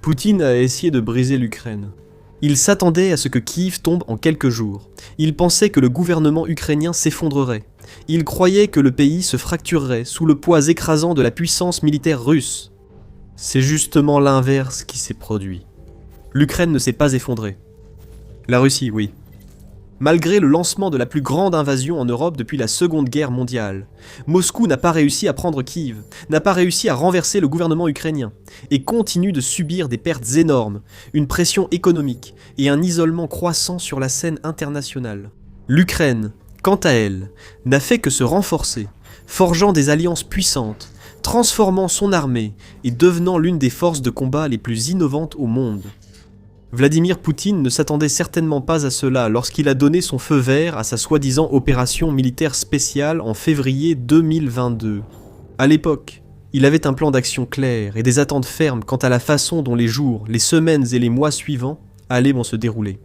Poutine a essayé de briser l'Ukraine. Il s'attendait à ce que Kiev tombe en quelques jours. Il pensait que le gouvernement ukrainien s'effondrerait. Il croyait que le pays se fracturerait sous le poids écrasant de la puissance militaire russe. C'est justement l'inverse qui s'est produit. L'Ukraine ne s'est pas effondrée. La Russie, oui. Malgré le lancement de la plus grande invasion en Europe depuis la Seconde Guerre mondiale, Moscou n'a pas réussi à prendre Kiev, n'a pas réussi à renverser le gouvernement ukrainien, et continue de subir des pertes énormes, une pression économique et un isolement croissant sur la scène internationale. L'Ukraine, quant à elle, n'a fait que se renforcer, forgeant des alliances puissantes, transformant son armée et devenant l'une des forces de combat les plus innovantes au monde. Vladimir Poutine ne s'attendait certainement pas à cela lorsqu'il a donné son feu vert à sa soi-disant opération militaire spéciale en février 2022. À l'époque, il avait un plan d'action clair et des attentes fermes quant à la façon dont les jours, les semaines et les mois suivants vont se dérouler.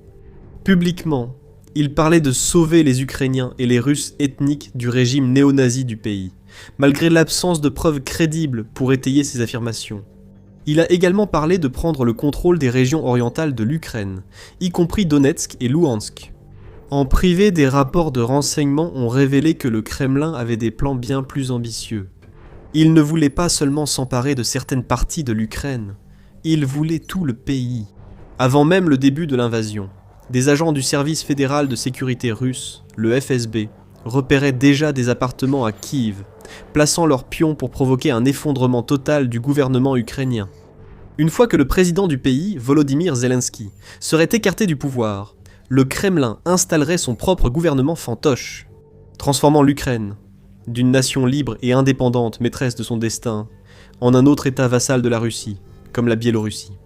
Publiquement, il parlait de sauver les Ukrainiens et les Russes ethniques du régime néo-nazi du pays, malgré l'absence de preuves crédibles pour étayer ses affirmations. Il a également parlé de prendre le contrôle des régions orientales de l'Ukraine, y compris Donetsk et Louhansk. En privé, des rapports de renseignement ont révélé que le Kremlin avait des plans bien plus ambitieux. Il ne voulait pas seulement s'emparer de certaines parties de l'Ukraine, il voulait tout le pays. Avant même le début de l'invasion, des agents du service fédéral de sécurité russe, le FSB, repéraient déjà des appartements à Kiev, plaçant leurs pions pour provoquer un effondrement total du gouvernement ukrainien. Une fois que le président du pays, Volodymyr Zelensky, serait écarté du pouvoir, le Kremlin installerait son propre gouvernement fantoche, transformant l'Ukraine, d'une nation libre et indépendante maîtresse de son destin, en un autre état vassal de la Russie, comme la Biélorussie.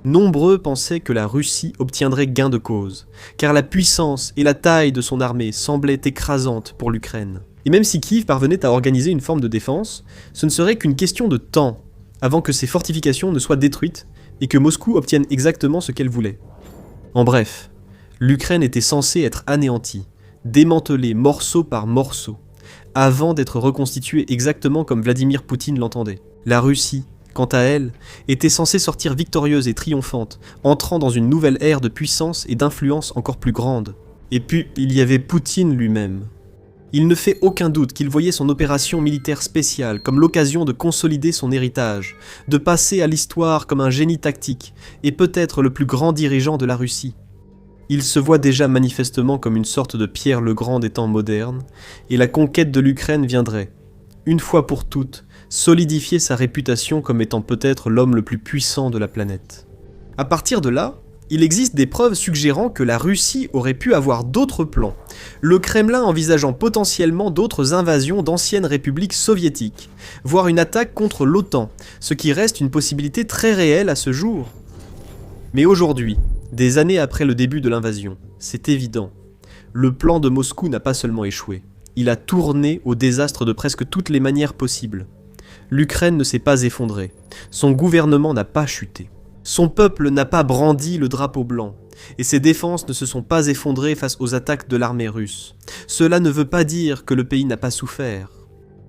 Nombreux pensaient que la Russie obtiendrait gain de cause, car la puissance et la taille de son armée semblaient écrasantes pour l'Ukraine. Et même si Kiev parvenait à organiser une forme de défense, ce ne serait qu'une question de temps avant que ses fortifications ne soient détruites et que Moscou obtienne exactement ce qu'elle voulait. En bref, l'Ukraine était censée être anéantie, démantelée morceau par morceau, avant d'être reconstituée exactement comme Vladimir Poutine l'entendait. La Russie, quant à elle, était censée sortir victorieuse et triomphante, entrant dans une nouvelle ère de puissance et d'influence encore plus grande. Et puis, il y avait Poutine lui-même. Il ne fait aucun doute qu'il voyait son opération militaire spéciale comme l'occasion de consolider son héritage, de passer à l'histoire comme un génie tactique, et peut-être le plus grand dirigeant de la Russie. Il se voit déjà manifestement comme une sorte de Pierre le Grand des temps modernes, et la conquête de l'Ukraine viendrait, une fois pour toutes, solidifier sa réputation comme étant peut-être l'homme le plus puissant de la planète. À partir de là, il existe des preuves suggérant que la Russie aurait pu avoir d'autres plans, le Kremlin envisageant potentiellement d'autres invasions d'anciennes républiques soviétiques, voire une attaque contre l'OTAN, ce qui reste une possibilité très réelle à ce jour. Mais aujourd'hui, des années après le début de l'invasion, c'est évident, le plan de Moscou n'a pas seulement échoué, il a tourné au désastre de presque toutes les manières possibles. L'Ukraine ne s'est pas effondrée, son gouvernement n'a pas chuté. Son peuple n'a pas brandi le drapeau blanc, et ses défenses ne se sont pas effondrées face aux attaques de l'armée russe. Cela ne veut pas dire que le pays n'a pas souffert.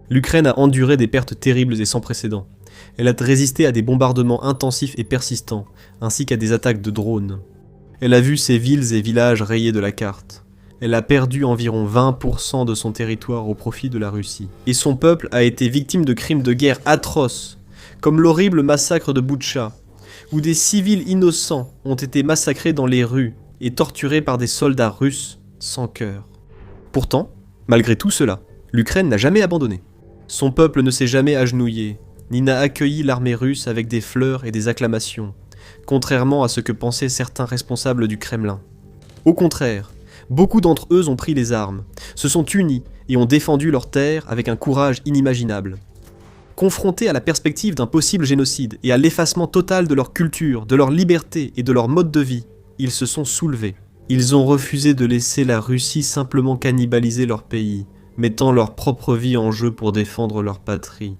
L'Ukraine a enduré des pertes terribles et sans précédent. Elle a résisté à des bombardements intensifs et persistants, ainsi qu'à des attaques de drones. Elle a vu ses villes et villages rayés de la carte. Elle a perdu environ 20% de son territoire au profit de la Russie. Et son peuple a été victime de crimes de guerre atroces, comme l'horrible massacre de Boutcha, où des civils innocents ont été massacrés dans les rues et torturés par des soldats russes sans cœur. Pourtant, malgré tout cela, l'Ukraine n'a jamais abandonné. Son peuple ne s'est jamais agenouillé, ni n'a accueilli l'armée russe avec des fleurs et des acclamations, contrairement à ce que pensaient certains responsables du Kremlin. Au contraire, beaucoup d'entre eux ont pris les armes, se sont unis et ont défendu leur terre avec un courage inimaginable. Confrontés à la perspective d'un possible génocide et à l'effacement total de leur culture, de leur liberté et de leur mode de vie, ils se sont soulevés. Ils ont refusé de laisser la Russie simplement cannibaliser leur pays, mettant leur propre vie en jeu pour défendre leur patrie.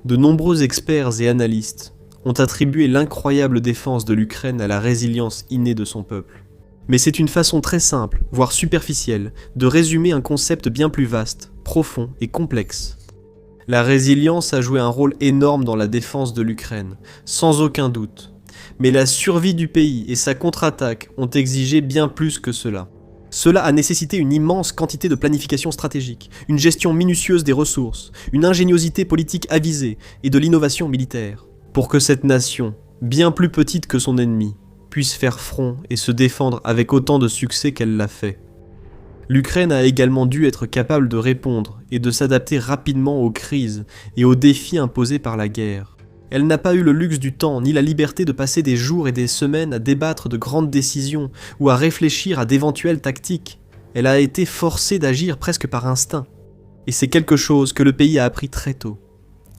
De nombreux experts et analystes ont attribué l'incroyable défense de l'Ukraine à la résilience innée de son peuple. Mais c'est une façon très simple, voire superficielle, de résumer un concept bien plus vaste, profond et complexe. La résilience a joué un rôle énorme dans la défense de l'Ukraine, sans aucun doute. Mais la survie du pays et sa contre-attaque ont exigé bien plus que cela. Cela a nécessité une immense quantité de planification stratégique, une gestion minutieuse des ressources, une ingéniosité politique avisée et de l'innovation militaire, pour que cette nation, bien plus petite que son ennemi, puisse faire front et se défendre avec autant de succès qu'elle l'a fait. L'Ukraine a également dû être capable de répondre et de s'adapter rapidement aux crises et aux défis imposés par la guerre. Elle n'a pas eu le luxe du temps ni la liberté de passer des jours et des semaines à débattre de grandes décisions ou à réfléchir à d'éventuelles tactiques. Elle a été forcée d'agir presque par instinct. Et c'est quelque chose que le pays a appris très tôt.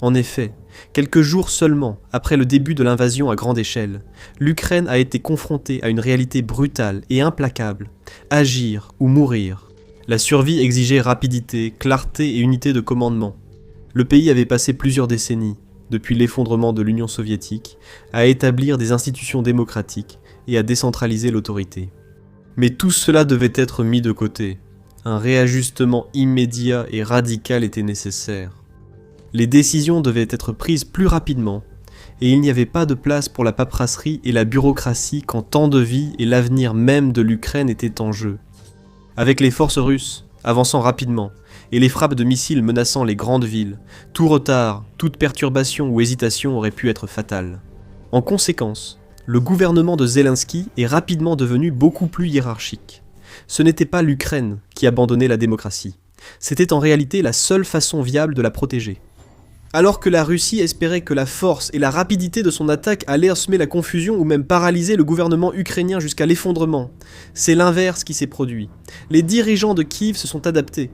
En effet, quelques jours seulement après le début de l'invasion à grande échelle, l'Ukraine a été confrontée à une réalité brutale et implacable, agir ou mourir. La survie exigeait rapidité, clarté et unité de commandement. Le pays avait passé plusieurs décennies, depuis l'effondrement de l'Union soviétique, à établir des institutions démocratiques et à décentraliser l'autorité. Mais tout cela devait être mis de côté. Un réajustement immédiat et radical était nécessaire. Les décisions devaient être prises plus rapidement, et il n'y avait pas de place pour la paperasserie et la bureaucratie quand tant de vies et l'avenir même de l'Ukraine étaient en jeu. Avec les forces russes avançant rapidement, et les frappes de missiles menaçant les grandes villes, tout retard, toute perturbation ou hésitation aurait pu être fatale. En conséquence, le gouvernement de Zelensky est rapidement devenu beaucoup plus hiérarchique. Ce n'était pas l'Ukraine qui abandonnait la démocratie, c'était en réalité la seule façon viable de la protéger. Alors que la Russie espérait que la force et la rapidité de son attaque allaient semer la confusion ou même paralyser le gouvernement ukrainien jusqu'à l'effondrement, c'est l'inverse qui s'est produit. Les dirigeants de Kiev se sont adaptés.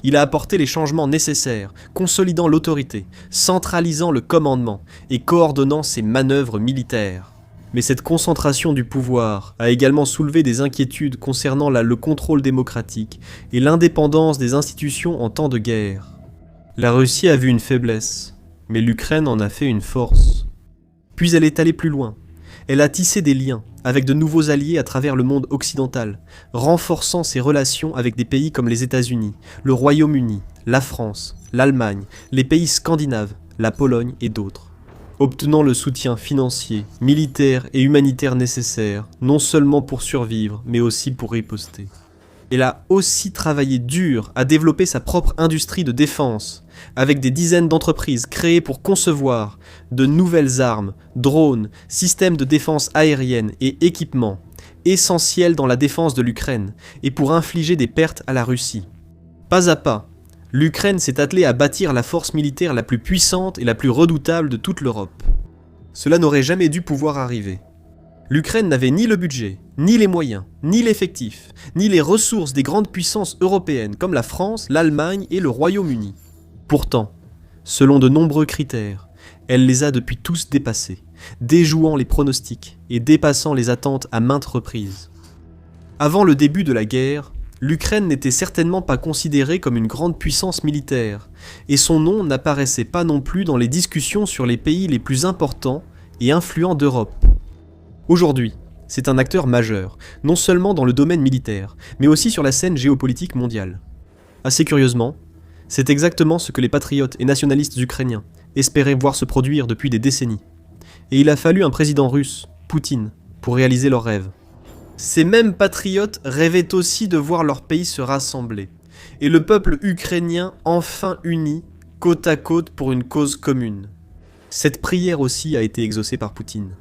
Il a apporté les changements nécessaires, consolidant l'autorité, centralisant le commandement et coordonnant ses manœuvres militaires. Mais cette concentration du pouvoir a également soulevé des inquiétudes concernant le contrôle démocratique et l'indépendance des institutions en temps de guerre. La Russie a vu une faiblesse, mais l'Ukraine en a fait une force. Puis elle est allée plus loin. Elle a tissé des liens avec de nouveaux alliés à travers le monde occidental, renforçant ses relations avec des pays comme les États-Unis, le Royaume-Uni, la France, l'Allemagne, les pays scandinaves, la Pologne et d'autres. Obtenant le soutien financier, militaire et humanitaire nécessaire, non seulement pour survivre, mais aussi pour riposter. Elle a aussi travaillé dur à développer sa propre industrie de défense, avec des dizaines d'entreprises créées pour concevoir de nouvelles armes, drones, systèmes de défense aérienne et équipements, essentiels dans la défense de l'Ukraine et pour infliger des pertes à la Russie. Pas à pas, l'Ukraine s'est attelée à bâtir la force militaire la plus puissante et la plus redoutable de toute l'Europe. Cela n'aurait jamais dû pouvoir arriver. L'Ukraine n'avait ni le budget, ni les moyens, ni l'effectif, ni les ressources des grandes puissances européennes comme la France, l'Allemagne et le Royaume-Uni. Pourtant, selon de nombreux critères, elle les a depuis tous dépassés, déjouant les pronostics et dépassant les attentes à maintes reprises. Avant le début de la guerre, l'Ukraine n'était certainement pas considérée comme une grande puissance militaire, et son nom n'apparaissait pas non plus dans les discussions sur les pays les plus importants et influents d'Europe. Aujourd'hui, c'est un acteur majeur, non seulement dans le domaine militaire, mais aussi sur la scène géopolitique mondiale. Assez curieusement, c'est exactement ce que les patriotes et nationalistes ukrainiens espéraient voir se produire depuis des décennies. Et il a fallu un président russe, Poutine, pour réaliser leurs rêves. Ces mêmes patriotes rêvaient aussi de voir leur pays se rassembler, et le peuple ukrainien enfin uni, côte à côte pour une cause commune. Cette prière aussi a été exaucée par Poutine.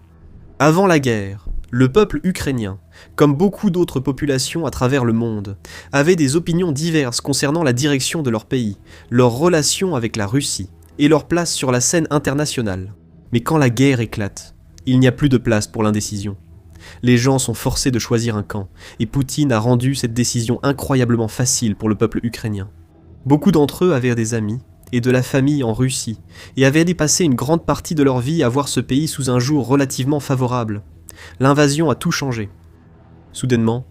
Avant la guerre, le peuple ukrainien, comme beaucoup d'autres populations à travers le monde, avait des opinions diverses concernant la direction de leur pays, leurs relations avec la Russie et leur place sur la scène internationale. Mais quand la guerre éclate, il n'y a plus de place pour l'indécision. Les gens sont forcés de choisir un camp, et Poutine a rendu cette décision incroyablement facile pour le peuple ukrainien. Beaucoup d'entre eux avaient des amis et de la famille en Russie, et avaient dépassé une grande partie de leur vie à voir ce pays sous un jour relativement favorable. L'invasion a tout changé. Soudainement,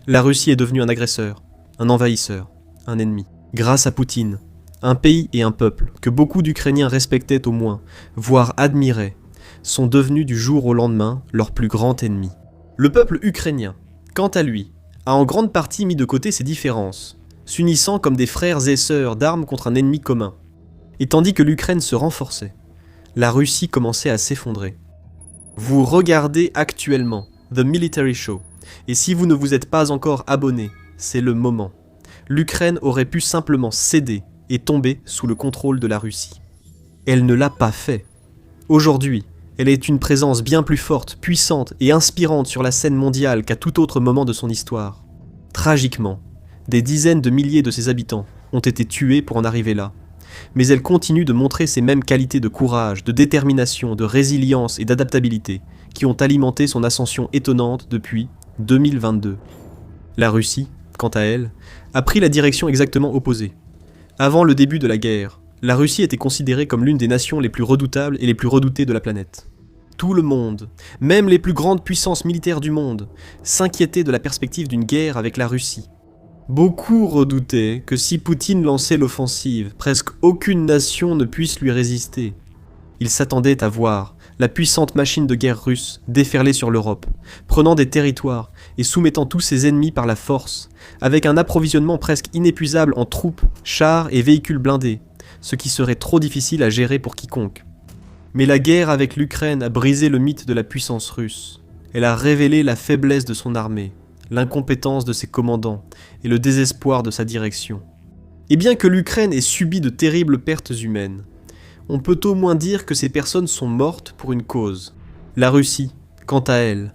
la Russie est devenue un agresseur, un envahisseur, un ennemi. Grâce à Poutine, un pays et un peuple que beaucoup d'Ukrainiens respectaient au moins, voire admiraient, sont devenus du jour au lendemain leur plus grand ennemi. Le peuple ukrainien, quant à lui, a en grande partie mis de côté ses différences, s'unissant comme des frères et sœurs d'armes contre un ennemi commun. Et tandis que l'Ukraine se renforçait, la Russie commençait à s'effondrer. Vous regardez actuellement The Military Show, et si vous ne vous êtes pas encore abonné, c'est le moment. L'Ukraine aurait pu simplement céder et tomber sous le contrôle de la Russie. Elle ne l'a pas fait. Aujourd'hui, elle est une présence bien plus forte, puissante et inspirante sur la scène mondiale qu'à tout autre moment de son histoire. Tragiquement, des dizaines de milliers de ses habitants ont été tués pour en arriver là. Mais elle continue de montrer ces mêmes qualités de courage, de détermination, de résilience et d'adaptabilité qui ont alimenté son ascension étonnante depuis 2022. La Russie, quant à elle, a pris la direction exactement opposée. Avant le début de la guerre, la Russie était considérée comme l'une des nations les plus redoutables et les plus redoutées de la planète. Tout le monde, même les plus grandes puissances militaires du monde, s'inquiétaient de la perspective d'une guerre avec la Russie. Beaucoup redoutaient que si Poutine lançait l'offensive, presque aucune nation ne puisse lui résister. Ils s'attendaient à voir la puissante machine de guerre russe déferler sur l'Europe, prenant des territoires et soumettant tous ses ennemis par la force, avec un approvisionnement presque inépuisable en troupes, chars et véhicules blindés, ce qui serait trop difficile à gérer pour quiconque. Mais la guerre avec l'Ukraine a brisé le mythe de la puissance russe. Elle a révélé la faiblesse de son armée, l'incompétence de ses commandants et le désespoir de sa direction. Et bien que l'Ukraine ait subi de terribles pertes humaines, on peut au moins dire que ces personnes sont mortes pour une cause. La Russie, quant à elle,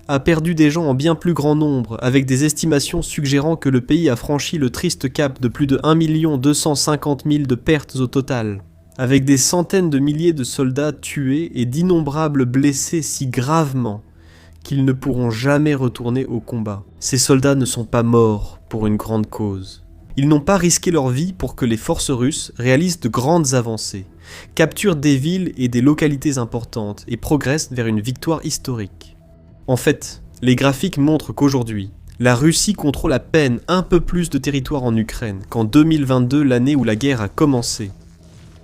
a perdu des gens en bien plus grand nombre, avec des estimations suggérant que le pays a franchi le triste cap de plus de 1 250 000 de pertes au total, avec des centaines de milliers de soldats tués et d'innombrables blessés si gravement qu'ils ne pourront jamais retourner au combat. Ces soldats ne sont pas morts pour une grande cause. Ils n'ont pas risqué leur vie pour que les forces russes réalisent de grandes avancées, capturent des villes et des localités importantes et progressent vers une victoire historique. En fait, les graphiques montrent qu'aujourd'hui, la Russie contrôle à peine un peu plus de territoire en Ukraine qu'en 2022, l'année où la guerre a commencé.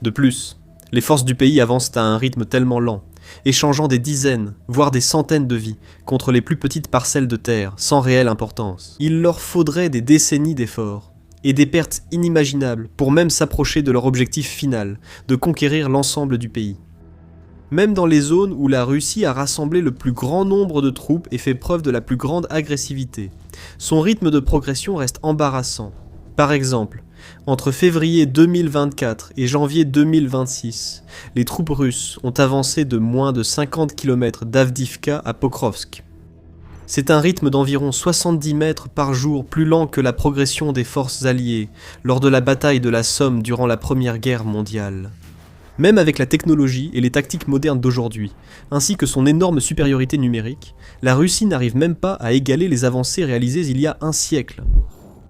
De plus, les forces du pays avancent à un rythme tellement lent, échangeant des dizaines, voire des centaines de vies contre les plus petites parcelles de terre, sans réelle importance. Il leur faudrait des décennies d'efforts, et des pertes inimaginables pour même s'approcher de leur objectif final, de conquérir l'ensemble du pays. Même dans les zones où la Russie a rassemblé le plus grand nombre de troupes et fait preuve de la plus grande agressivité, son rythme de progression reste embarrassant. Par exemple, entre février 2024 et janvier 2026, les troupes russes ont avancé de moins de 50 km d'Avdivka à Pokrovsk. C'est un rythme d'environ 70 mètres par jour plus lent que la progression des forces alliées lors de la bataille de la Somme durant la Première Guerre mondiale. Même avec la technologie et les tactiques modernes d'aujourd'hui, ainsi que son énorme supériorité numérique, la Russie n'arrive même pas à égaler les avancées réalisées il y a un siècle.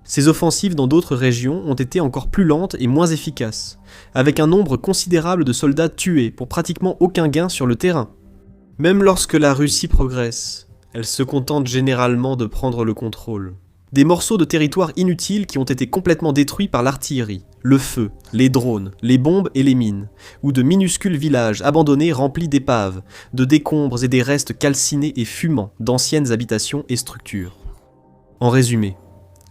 Ces offensives dans d'autres régions ont été encore plus lentes et moins efficaces, avec un nombre considérable de soldats tués pour pratiquement aucun gain sur le terrain. Même lorsque la Russie progresse, elle se contente généralement de prendre le contrôle. Des morceaux de territoire inutiles qui ont été complètement détruits par l'artillerie, le feu, les drones, les bombes et les mines, ou de minuscules villages abandonnés remplis d'épaves, de décombres et des restes calcinés et fumants d'anciennes habitations et structures. En résumé,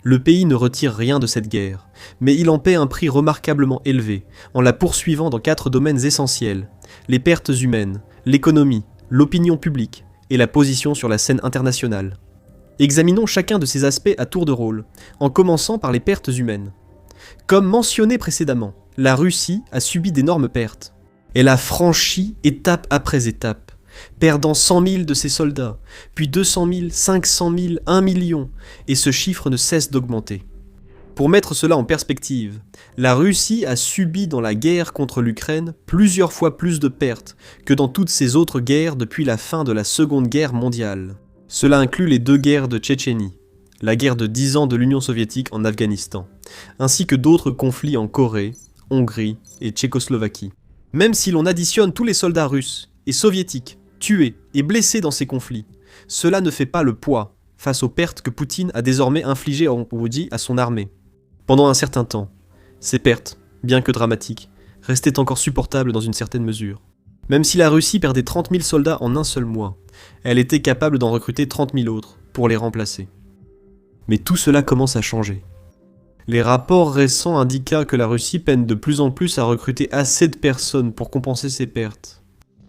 le pays ne retire rien de cette guerre, mais il en paie un prix remarquablement élevé, en la poursuivant dans 4 domaines essentiels: les pertes humaines, l'économie, l'opinion publique et la position sur la scène internationale. Examinons chacun de ces aspects à tour de rôle, en commençant par les pertes humaines. Comme mentionné précédemment, la Russie a subi d'énormes pertes. Elle a franchi étape après étape, perdant 100 000 de ses soldats, puis 200 000, 500 000, 1 million, et ce chiffre ne cesse d'augmenter. Pour mettre cela en perspective, la Russie a subi dans la guerre contre l'Ukraine plusieurs fois plus de pertes que dans toutes ses autres guerres depuis la fin de la Seconde Guerre mondiale. Cela inclut les 2 guerres de Tchétchénie, la guerre de 10 ans de l'Union soviétique en Afghanistan, ainsi que d'autres conflits en Corée, Hongrie et Tchécoslovaquie. Même si l'on additionne tous les soldats russes et soviétiques tués et blessés dans ces conflits, cela ne fait pas le poids face aux pertes que Poutine a désormais infligées en Russie à son armée. Pendant un certain temps, ces pertes, bien que dramatiques, restaient encore supportables dans une certaine mesure. Même si la Russie perdait 30 000 soldats en un seul mois, elle était capable d'en recruter 30 000 autres pour les remplacer. Mais tout cela commence à changer. Les rapports récents indiquent que la Russie peine de plus en plus à recruter assez de personnes pour compenser ses pertes.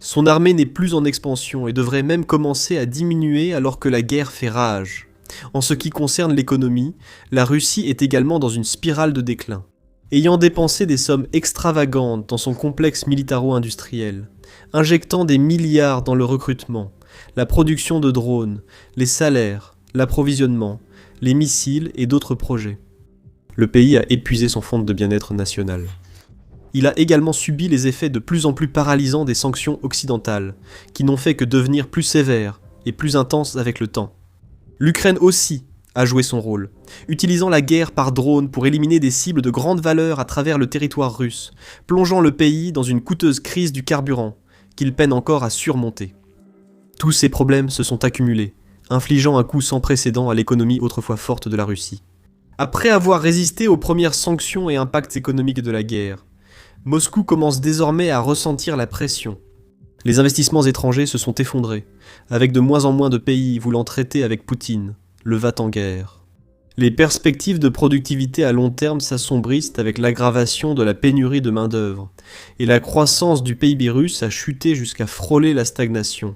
Son armée n'est plus en expansion et devrait même commencer à diminuer alors que la guerre fait rage. En ce qui concerne l'économie, la Russie est également dans une spirale de déclin. Ayant dépensé des sommes extravagantes dans son complexe militaro-industriel, injectant des milliards dans le recrutement, la production de drones, les salaires, l'approvisionnement, les missiles et d'autres projets. Le pays a épuisé son fonds de bien-être national. Il a également subi les effets de plus en plus paralysants des sanctions occidentales, qui n'ont fait que devenir plus sévères et plus intenses avec le temps. L'Ukraine aussi a joué son rôle, utilisant la guerre par drone pour éliminer des cibles de grande valeur à travers le territoire russe, plongeant le pays dans une coûteuse crise du carburant, qu'il peine encore à surmonter. Tous ces problèmes se sont accumulés, infligeant un coup sans précédent à l'économie autrefois forte de la Russie. Après avoir résisté aux premières sanctions et impacts économiques de la guerre, Moscou commence désormais à ressentir la pression. Les investissements étrangers se sont effondrés, avec de moins en moins de pays voulant traiter avec Poutine, le va-t-en-guerre. Les perspectives de productivité à long terme s'assombrissent avec l'aggravation de la pénurie de main-d'œuvre, et la croissance du PIB russe a chuté jusqu'à frôler la stagnation.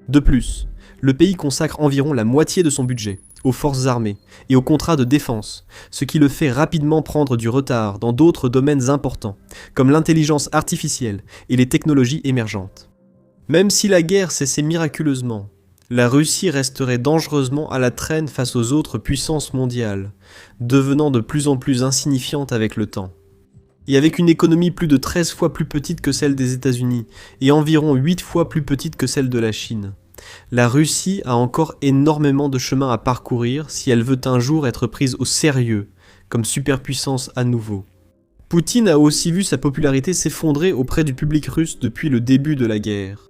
De plus, le pays consacre environ la moitié de son budget aux forces armées et aux contrats de défense, ce qui le fait rapidement prendre du retard dans d'autres domaines importants, comme l'intelligence artificielle et les technologies émergentes. Même si la guerre cessait miraculeusement, la Russie resterait dangereusement à la traîne face aux autres puissances mondiales, devenant de plus en plus insignifiante avec le temps. Et avec une économie plus de 13 fois plus petite que celle des États-Unis et environ 8 fois plus petite que celle de la Chine, la Russie a encore énormément de chemin à parcourir si elle veut un jour être prise au sérieux comme superpuissance à nouveau. Poutine a aussi vu sa popularité s'effondrer auprès du public russe depuis le début de la guerre.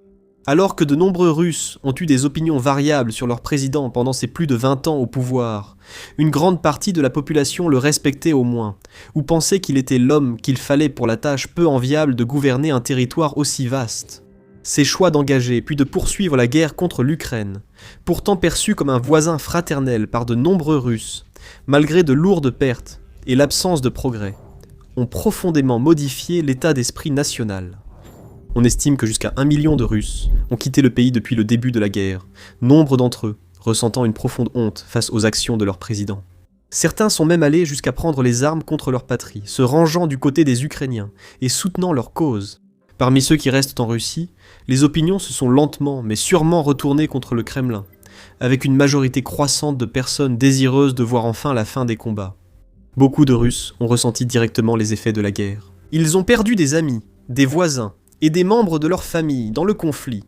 Alors que de nombreux Russes ont eu des opinions variables sur leur président pendant ses plus de 20 ans au pouvoir, une grande partie de la population le respectait au moins, ou pensait qu'il était l'homme qu'il fallait pour la tâche peu enviable de gouverner un territoire aussi vaste. Ses choix d'engager puis de poursuivre la guerre contre l'Ukraine, pourtant perçu comme un voisin fraternel par de nombreux Russes, malgré de lourdes pertes et l'absence de progrès, ont profondément modifié l'état d'esprit national. On estime que jusqu'à 1 million de Russes ont quitté le pays depuis le début de la guerre, nombre d'entre eux ressentant une profonde honte face aux actions de leur président. Certains sont même allés jusqu'à prendre les armes contre leur patrie, se rangeant du côté des Ukrainiens et soutenant leur cause. Parmi ceux qui restent en Russie, les opinions se sont lentement mais sûrement retournées contre le Kremlin, avec une majorité croissante de personnes désireuses de voir enfin la fin des combats. Beaucoup de Russes ont ressenti directement les effets de la guerre. Ils ont perdu des amis, des voisins et des membres de leur famille dans le conflit,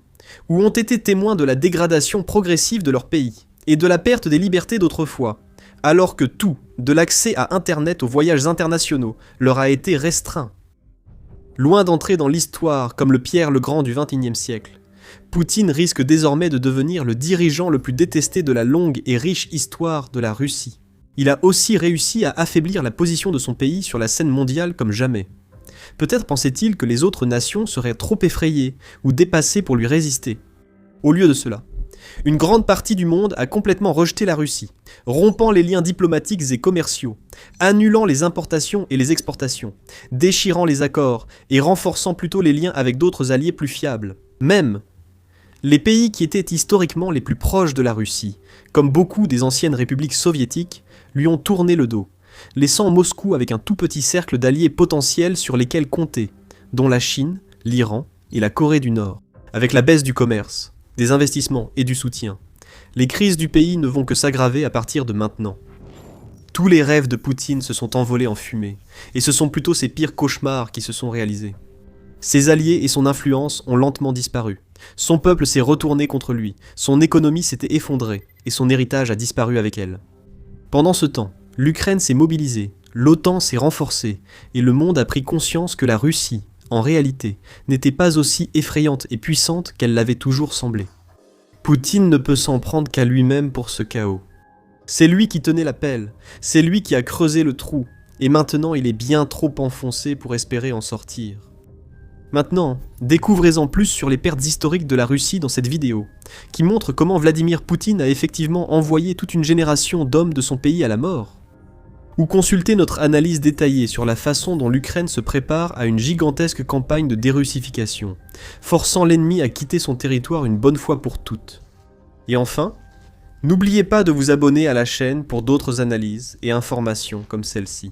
ou ont été témoins de la dégradation progressive de leur pays et de la perte des libertés d'autrefois, alors que tout, de l'accès à Internet aux voyages internationaux, leur a été restreint. Loin d'entrer dans l'histoire comme le Pierre le Grand du XXIe siècle, Poutine risque désormais de devenir le dirigeant le plus détesté de la longue et riche histoire de la Russie. Il a aussi réussi à affaiblir la position de son pays sur la scène mondiale comme jamais. Peut-être pensait-il que les autres nations seraient trop effrayées ou dépassées pour lui résister. Au lieu de cela, une grande partie du monde a complètement rejeté la Russie, rompant les liens diplomatiques et commerciaux, annulant les importations et les exportations, déchirant les accords et renforçant plutôt les liens avec d'autres alliés plus fiables. Même les pays qui étaient historiquement les plus proches de la Russie, comme beaucoup des anciennes républiques soviétiques, lui ont tourné le dos, laissant Moscou avec un tout petit cercle d'alliés potentiels sur lesquels compter, dont la Chine, l'Iran et la Corée du Nord. Avec la baisse du commerce, des investissements et du soutien, les crises du pays ne vont que s'aggraver à partir de maintenant. Tous les rêves de Poutine se sont envolés en fumée, et ce sont plutôt ses pires cauchemars qui se sont réalisés. Ses alliés et son influence ont lentement disparu. Son peuple s'est retourné contre lui, son économie s'était effondrée, et son héritage a disparu avec elle. Pendant ce temps, l'Ukraine s'est mobilisée, l'OTAN s'est renforcée, et le monde a pris conscience que la Russie, en réalité, n'était pas aussi effrayante et puissante qu'elle l'avait toujours semblé. Poutine ne peut s'en prendre qu'à lui-même pour ce chaos. C'est lui qui tenait la pelle, c'est lui qui a creusé le trou, et maintenant il est bien trop enfoncé pour espérer en sortir. Maintenant, découvrez-en plus sur les pertes historiques de la Russie dans cette vidéo, qui montre comment Vladimir Poutine a effectivement envoyé toute une génération d'hommes de son pays à la mort. ou consultez notre analyse détaillée sur la façon dont l'Ukraine se prépare à une gigantesque campagne de dérussification, forçant l'ennemi à quitter son territoire une bonne fois pour toutes. Et enfin, n'oubliez pas de vous abonner à la chaîne pour d'autres analyses et informations comme celle-ci.